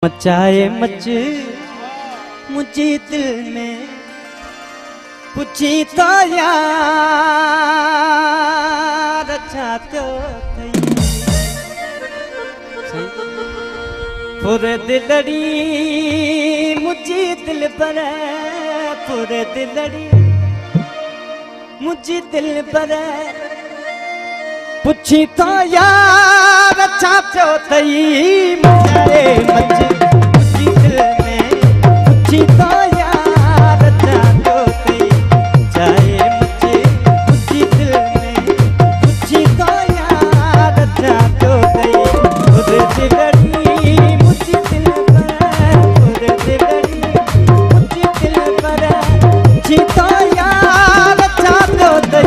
मचाए मच मुझे दिल में पूछी तो यार चाहते पूरे दिलड़ी मुझे दिल पर पूरे दिलड़ी मुझे दिल पर पूछी तो यार चाहते मचाए मच मुझे दिल में पूछी तो यार चाहते मचाए मच मुझे दिल में पूछी तो यार चाहते पूरे दिलड़ी मुझे दिल पर पूरे दिलड़ी मुझे दिल पर पूछी तो यार चाहते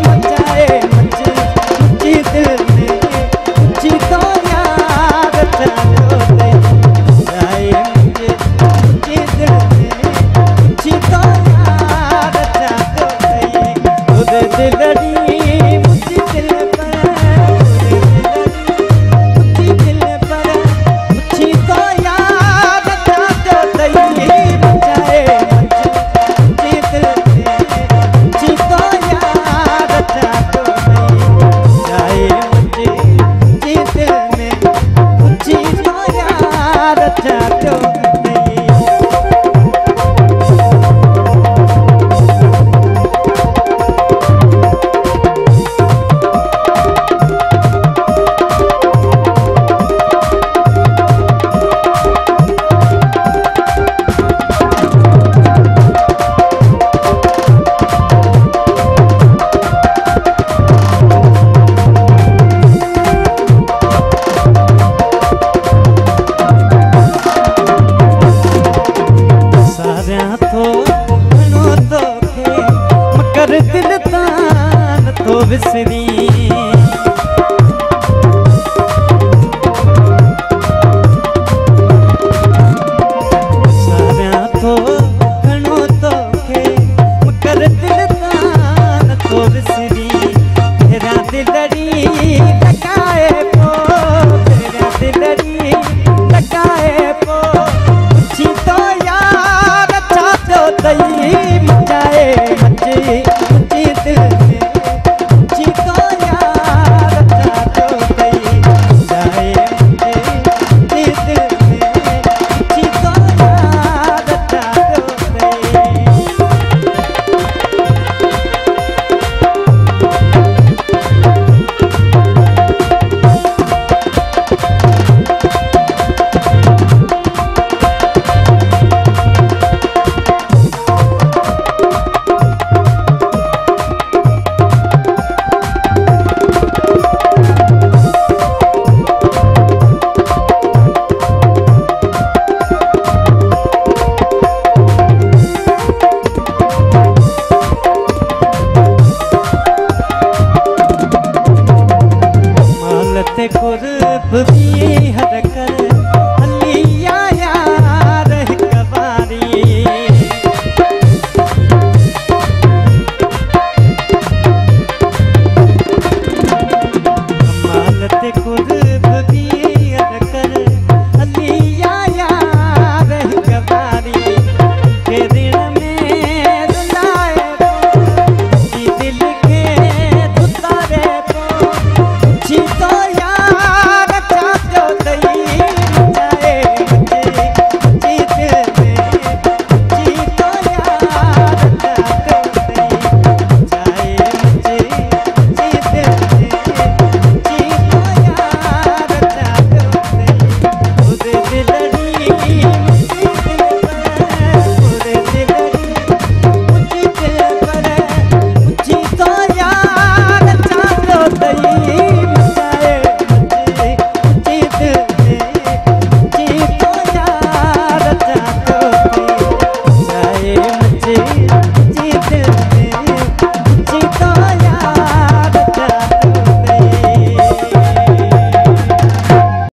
मचाए मच मुझे दिल में पूछी तो यार चाहते मचाए मुझे दिल में पूछी तो यार चाहते पूरे दिलड़ी मुझे दिल पर मुझे दिल पर पूछी तो यार चाहते मचाए मुझे दिल में पूछी तो यार चाहते मचाए मुझे दिल में पूछी तो यार चाहते